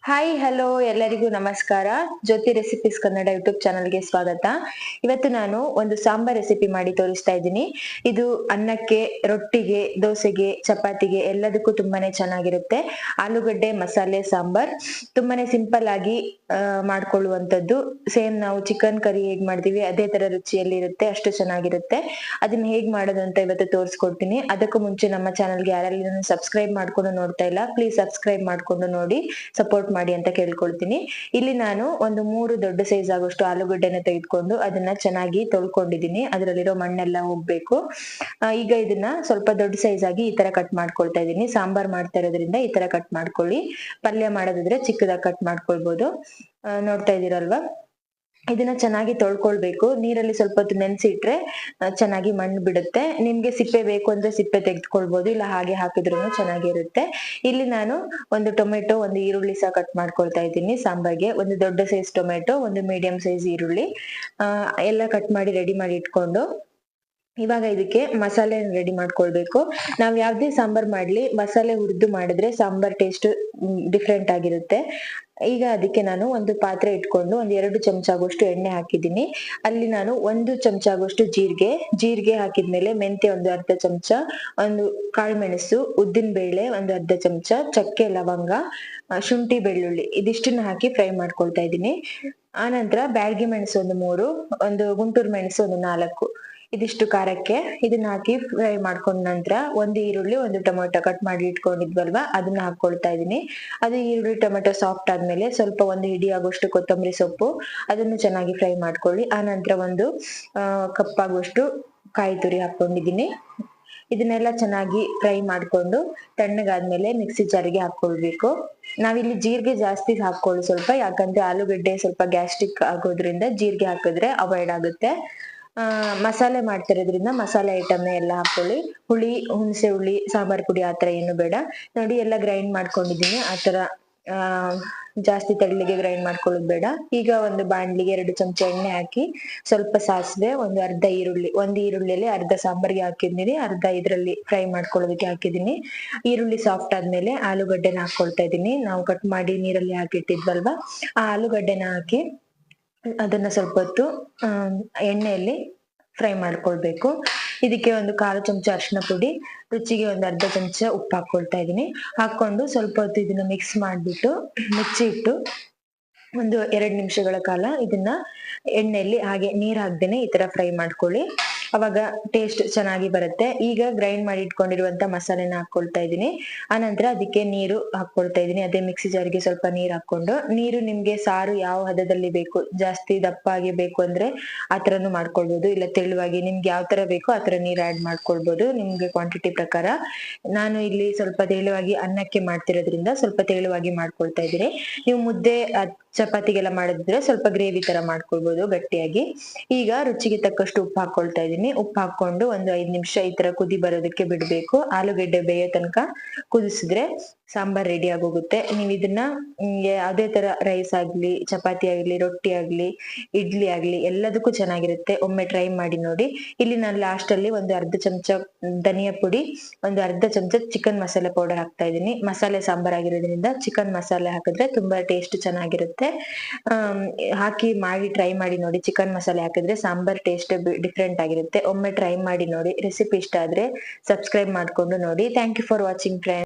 Hi hello ಎಲ್ಲರಿಗೂ ನಮಸ್ಕಾರ. ಜ್ಯೋತಿ recipes Kannada YouTube ಚಾನಲ್ಗೆ ಸ್ವಾಗತ. ಇವತ್ತು ನಾನು ಒಂದು ಸಾಂಬಾರ್ ರೆಸಿಪಿ ಮಾಡಿ ತೋರಿಸ್ತಾ ಇದ್ದೀನಿ. ಇದು ಅನ್ನಕ್ಕೆ, ರೊಟ್ಟಿಗೆ, ದೋಸೆಗೆ, ಚಪಾತಿಗೆ ಎಲ್ಲದಕ್ಕೂ ತುಂಬಾನೇ ಚೆನ್ನಾಗಿರುತ್ತೆ. ಆಲೂಗಡ್ಡೆ ಮಸಾಲೆ ಸಾಂಬಾರ್ ತುಂಬಾನೇ ಸಿಂಪಲ್ ಆಗಿ ಮಾಡ್ಕೊಳ್ಳುವಂಥದ್ದು. ಸೇಮ್ ನಾವು ಚಿಕನ್ ಕರಿ ಹೇಗ್ ಮಾಡ್ತೀವಿ ಅದೇ ತರ ರುಚಿಯಲ್ಲಿ ಇರುತ್ತೆ, ಅಷ್ಟು ಚೆನ್ನಾಗಿರುತ್ತೆ. ಅದನ್ನ ಹೇಗ್ ಮಾಡೋದು ಅಂತ ಇವತ್ತು ತೋರಿಸ್ಕೊಡ್ತೀನಿ. ಅದಕ್ಕೂ ಮುಂಚೆ ನಮ್ಮ ಚಾನಲ್ಗೆ ಯಾರೆಲ್ಲ ಸಬ್ಸ್ಕ್ರೈಬ್ ಮಾಡ್ಕೊಂಡು ನೋಡ್ತಾ ಇಲ್ಲ, ಪ್ಲೀಸ್ ಸಬ್ಸ್ಕ್ರೈಬ್ ಮಾಡ್ಕೊಂಡು ನೋಡಿ, ಸಪೋರ್ಟ್ ಮಾಡಿ ಅಂತ ಕೇಳ್ಕೊಳ್ತೀನಿ. ಇಲ್ಲಿ ನಾನು ಒಂದು 3 ದೊಡ್ಡ ಸೈಜ್ ಆಗೋಷ್ಟು ಆಲೂಗಡ್ಡೆನ ತೆಗೆದುಕೊಂಡು ಅದನ್ನ ಚೆನ್ನಾಗಿ ತೊಳ್ಕೊಂಡಿದೀನಿ. ಅದರಲ್ಲಿರೋ ಮಣ್ಣೆಲ್ಲ ಹೋಗ್ಬೇಕು. ಈಗ ಇದನ್ನ ಸ್ವಲ್ಪ ದೊಡ್ಡ ಸೈಜ್ ಆಗಿ ಈ ತರ ಕಟ್ ಮಾಡ್ಕೊಳ್ತಾ ಇದೀನಿ. ಸಾಂಬಾರ್ ಮಾಡ್ತಾ ಇರೋದ್ರಿಂದ ಈ ತರ ಕಟ್ ಮಾಡ್ಕೊಳ್ಳಿ. ಪಲ್ಯ ಮಾಡೋದಿದ್ರೆ ಚಿಕ್ಕದಾಗಿ ಕಟ್ ಮಾಡ್ಕೊಳ್ಬಹುದು. ನೋಡ್ತಾ ಇದೀರಲ್ವಾ, ಇದನ್ನ ಚೆನ್ನಾಗಿ ತೊಳ್ಕೊಳ್ಬೇಕು. ನೀರಲ್ಲಿ ಸ್ವಲ್ಪ ಹೊತ್ತು ನೆನ್ಸಿಟ್ರೆ ಚೆನ್ನಾಗಿ ಮಣ್ಣು ಬಿಡುತ್ತೆ. ನಿಮ್ಗೆ ಸಿಪ್ಪೆ ಬೇಕು ಅಂದ್ರೆ ಸಿಪ್ಪೆ ತೆಗೆದುಕೊಳ್ಬಹುದು, ಇಲ್ಲ ಹಾಗೆ ಹಾಕಿದ್ರು ಚೆನ್ನಾಗಿರುತ್ತೆ. ಇಲ್ಲಿ ನಾನು ಒಂದು ಟೊಮೆಟೊ, ಒಂದು ಈರುಳ್ಳಿ ಸಹ ಕಟ್ ಮಾಡ್ಕೊಳ್ತಾ ಇದ್ದೀನಿ ಸಾಂಬಾರ್ಗೆ. ಒಂದು ದೊಡ್ಡ ಸೈಜ್ ಟೊಮೆಟೊ, ಒಂದು ಮೀಡಿಯಂ ಸೈಜ್ ಈರುಳ್ಳಿ ಎಲ್ಲ ಕಟ್ ಮಾಡಿ ರೆಡಿ ಮಾಡಿ ಇಟ್ಕೊಂಡು ಇವಾಗ ಇದಕ್ಕೆ ಮಸಾಲೆ ರೆಡಿ ಮಾಡ್ಕೊಳ್ಬೇಕು. ನಾವ್ ಯಾವ್ದೇ ಸಾಂಬಾರ್ ಮಾಡ್ಲಿ ಮಸಾಲೆ ಹುರಿದು ಮಾಡಿದ್ರೆ ಸಾಂಬಾರ್ ಟೇಸ್ಟ್ ಡಿಫ್ರೆಂಟ್ ಆಗಿರುತ್ತೆ. ಈಗ ಅದಕ್ಕೆ ನಾನು ಒಂದು ಪಾತ್ರೆ ಇಟ್ಕೊಂಡು ಒಂದು 2 ಚಮಚ ಆಗುವಷ್ಟು ಎಣ್ಣೆ ಹಾಕಿದ್ದೀನಿ. ಅಲ್ಲಿ ನಾನು 1 ಚಮಚ ಆಗುವಷ್ಟು ಜೀರಿಗೆ ಹಾಕಿದ್ಮೇಲೆ ಮೆಂತ್ಯ ಒಂದು ಅರ್ಧ ಚಮಚ, ಒಂದು ಕಾಳುಮೆಣಸು, ಉದ್ದಿನ ಬೇಳೆ ಒಂದು ಅರ್ಧ ಚಮಚ, ಚಕ್ಕೆ ಲವಂಗ, ಶುಂಠಿ ಬೆಳ್ಳುಳ್ಳಿ ಇದಿಷ್ಟನ್ನ ಹಾಕಿ ಫ್ರೈ ಮಾಡ್ಕೊಳ್ತಾ ಇದ್ದೀನಿ. ಆನಂತರ ಬ್ಯಾಡಗಿ ಮೆಣಸು ಒಂದು 3, ಒಂದು ಗುಂಟೂರು ಮೆಣಸು ಒಂದು 4, ಇದಿಷ್ಟು ಖಾರಕ್ಕೆ ಇದನ್ನ ಹಾಕಿ ಫ್ರೈ ಮಾಡ್ಕೊಂಡ ನಂತರ ಒಂದು ಈರುಳ್ಳಿ, ಒಂದು ಟೊಮೆಟೊ ಕಟ್ ಮಾಡಿ ಇಟ್ಕೊಂಡಿದ್ವಲ್ವಾ ಅದನ್ನ ಹಾಕೊಳ್ತಾ ಇದೀನಿ. ಅದು ಈರುಳ್ಳಿ ಟೊಮೆಟೊ ಸಾಫ್ಟ್ ಆದ್ಮೇಲೆ ಸ್ವಲ್ಪ ಒಂದು ಹಿಡಿ ಆಗುವಷ್ಟು ಕೊತ್ತಂಬರಿ ಸೊಪ್ಪು, ಅದನ್ನು ಚೆನ್ನಾಗಿ ಫ್ರೈ ಮಾಡ್ಕೊಳ್ಳಿ. ಆ ನಂತರ ಒಂದು ಕಪ್ಪಾಗುವಷ್ಟು ಕಾಯಿ ತುರಿ ಹಾಕೊಂಡಿದೀನಿ. ಇದನ್ನೆಲ್ಲ ಚೆನ್ನಾಗಿ ಫ್ರೈ ಮಾಡ್ಕೊಂಡು ತಣ್ಣಗಾದ್ಮೇಲೆ ಮಿಕ್ಸಿ ಜಾರಿಗೆ ಹಾಕೊಳ್ಬೇಕು. ನಾವಿಲ್ಲಿ ಜೀರಿಗೆ ಜಾಸ್ತಿ ಹಾಕೊಳ್ಳಿ ಸ್ವಲ್ಪ, ಯಾಕಂದ್ರೆ ಆಲೂಗಡ್ಡೆ ಸ್ವಲ್ಪ ಗ್ಯಾಸ್ಟ್ರಿಕ್ ಆಗೋದ್ರಿಂದ ಜೀರಿಗೆ ಹಾಕಿದ್ರೆ ಅವಾಯ್ಡ್ ಆಗುತ್ತೆ. ಮಸಾಲೆ ಮಾಡ್ತಿರೋದ್ರಿಂದ ಮಸಾಲೆ ಐಟಮ್ ಎಲ್ಲ ಹಾಕೊಳ್ಳಿ. ಹುಳಿ, ಹುಣಸೆ ಹುಳಿ, ಸಾಂಬಾರ್ ಪುಡಿ ಆತರ ಏನು ಬೇಡ. ನೋಡಿ ಎಲ್ಲ ಗ್ರೈಂಡ್ ಮಾಡ್ಕೊಂಡಿದೀನಿ. ಆತರ ಜಾಸ್ತಿ ತೆಳ್ಳಗೆ ಗ್ರೈಂಡ್ ಮಾಡ್ಕೊಳ್ಳೋದು ಬೇಡ. ಈಗ ಒಂದು ಬಾಣ್ಲಿಗೆ 2 ಚಮಚ ಎಣ್ಣೆ ಹಾಕಿ ಸ್ವಲ್ಪ ಸಾಸಿವೆ, ಒಂದು ಅರ್ಧ ಈರುಳ್ಳಿ, ಒಂದು ಈರುಳ್ಳಿಯಲ್ಲಿ ಅರ್ಧ ಸಾಂಬಾರ್ಗೆ ಹಾಕಿದೀನಿ, ಅರ್ಧ ಇದ್ರಲ್ಲಿ ಫ್ರೈ ಮಾಡ್ಕೊಳ್ಳೋದಕ್ಕೆ ಹಾಕಿದೀನಿ. ಈರುಳ್ಳಿ ಸಾಫ್ಟ್ ಆದ್ಮೇಲೆ ಆಲೂಗಡ್ಡೆನ ಹಾಕೊಳ್ತಾ ಇದೀನಿ. ನಾವು ಕಟ್ ಮಾಡಿ ನೀರಲ್ಲಿ ಹಾಕಿಟ್ಟಿದ್ವಲ್ವಾ ಆ ಆಲೂಗಡ್ಡೆನ ಹಾಕಿ ಅದನ್ನ ಸ್ವಲ್ಪ ಹೊತ್ತು ಎಣ್ಣೆಯಲ್ಲಿ ಫ್ರೈ ಮಾಡ್ಕೊಳ್ಬೇಕು. ಇದಕ್ಕೆ ಒಂದು 1/4 ಚಮಚ ಅರಿಶಿನ ಪುಡಿ, ರುಚಿಗೆ ಒಂದು ಅರ್ಧ ಚಮಚ ಉಪ್ಪು ಹಾಕೊಳ್ತಾ ಇದೀನಿ. ಹಾಕೊಂಡು ಸ್ವಲ್ಪ ಹೊತ್ತು ಇದನ್ನ ಮಿಕ್ಸ್ ಮಾಡ್ಬಿಟ್ಟು ಮುಚ್ಚಿ ಇಟ್ಟು ಒಂದು 2 ನಿಮಿಷಗಳ ಕಾಲ ಇದನ್ನ ಎಣ್ಣೆಯಲ್ಲಿ ಹಾಗೆ ನೀರ್ ಹಾಕ್ದೇನೆ ಈ ತರ ಫ್ರೈ ಮಾಡ್ಕೊಳ್ಳಿ. ಅವಾಗ ಟೇಸ್ಟ್ ಚೆನ್ನಾಗಿ ಬರುತ್ತೆ. ಈಗ ಗ್ರೈಂಡ್ ಮಾಡಿ ಇಟ್ಕೊಂಡಿರುವಂತ ಮಸಾಲೆನ ಹಾಕೊಳ್ತಾ ಇದೀನಿ. ಆನಂತರ ಅದಕ್ಕೆ ನೀರು ಹಾಕೊಳ್ತಾ ಇದೀನಿ. ಅದೇ ಮಿಕ್ಸಿ ಜಾರ್ಗೆ ಸ್ವಲ್ಪ ನೀರ್ ಹಾಕೊಂಡು, ನೀರು ನಿಮ್ಗೆ ಸಾರು ಯಾವ ಹದದಲ್ಲಿ ಬೇಕು, ಜಾಸ್ತಿ ದಪ್ಪಾಗಿ ಬೇಕು ಅಂದ್ರೆ ಆತರನು ಮಾಡ್ಕೊಳ್ಬಹುದು, ಇಲ್ಲ ತೆಳುವಾಗಿ, ನಿಮ್ಗೆ ಯಾವ ತರ ಬೇಕೋ ಆತರ ನೀರ್ ಆಡ್ ಮಾಡ್ಕೊಳ್ಬಹುದು ನಿಮ್ಗೆ ಕ್ವಾಂಟಿಟಿ ಪ್ರಕಾರ. ನಾನು ಇಲ್ಲಿ ಸ್ವಲ್ಪ ತೆಳುವಾಗಿ ಅನ್ನಕ್ಕೆ ಮಾಡ್ತಿರೋದ್ರಿಂದ ಸ್ವಲ್ಪ ತೆಳುವಾಗಿ ಮಾಡ್ಕೊಳ್ತಾ ಇದ್ದೀನಿ. ನೀವು ಮುದ್ದೆ ಚಪಾತಿಗೆಲ್ಲ ಮಾಡಿದ್ರೆ ಸ್ವಲ್ಪ ಗ್ರೇವಿ ತರ ಮಾಡ್ಕೊಳ್ಬಹುದು ಗಟ್ಟಿಯಾಗಿ. ಈಗ ರುಚಿಗೆ ತಕ್ಕಷ್ಟು ಉಪ್ಪು ಹಾಕೊಳ್ತಾ ಇದೀನಿ. ಉಪ್ಪು ಹಾಕೊಂಡು ಒಂದು 5 ನಿಮಿಷ ಈ ತರ ಕುದಿ ಬರೋದಕ್ಕೆ ಬಿಡ್ಬೇಕು. ಆಲೂಗಡ್ಡೆ ಬೇಯೋ ತನಕ ಕುದಿಸಿದ್ರೆ ಸಾಂಬಾರ್ ರೆಡಿ ಆಗೋಗುತ್ತೆ. ನೀವ್ ಇದನ್ನ ಯಾವ್ದೇ ತರ ರೈಸ್ ಆಗ್ಲಿ, ಚಪಾತಿ ಆಗ್ಲಿ, ರೊಟ್ಟಿ ಆಗ್ಲಿ, ಇಡ್ಲಿ ಆಗ್ಲಿ ಎಲ್ಲದಕ್ಕೂ ಚೆನ್ನಾಗಿರುತ್ತೆ. ಒಮ್ಮೆ ಟ್ರೈ ಮಾಡಿ ನೋಡಿ. ಇಲ್ಲಿ ನಾನು ಲಾಸ್ಟ್ ಅಲ್ಲಿ ಒಂದು ಅರ್ಧ ಚಮಚ ಧನಿಯಾ ಪುಡಿ, ಒಂದು ಅರ್ಧ ಚಮಚ ಚಿಕನ್ ಮಸಾಲೆ ಪೌಡರ್ ಹಾಕ್ತಾ ಇದೀನಿ. ಮಸಾಲೆ ಸಾಂಬಾರ್ ಆಗಿರೋದ್ರಿಂದ ಚಿಕನ್ ಮಸಾಲೆ ಹಾಕಿದ್ರೆ ತುಂಬಾ ಟೇಸ್ಟ್ ಚೆನ್ನಾಗಿರುತ್ತೆ. ಹಾಕಿ ಮಾಡಿ ಟ್ರೈ ಮಾಡಿ ನೋಡಿ. ಚಿಕನ್ ಮಸಾಲೆ ಹಾಕಿದ್ರೆ ಸಾಂಬಾರ್ ಟೇಸ್ಟ್ ಡಿಫ್ರೆಂಟ್ ಆಗಿರುತ್ತೆ. ಒಮ್ಮೆ ಟ್ರೈ ಮಾಡಿ ನೋಡಿ. ರೆಸಿಪಿ ಇಷ್ಟ ಆದ್ರೆ ಸಬ್ಸ್ಕ್ರೈಬ್ ಮಾಡ್ಕೊಂಡು ನೋಡಿ. Thank you for watching friends.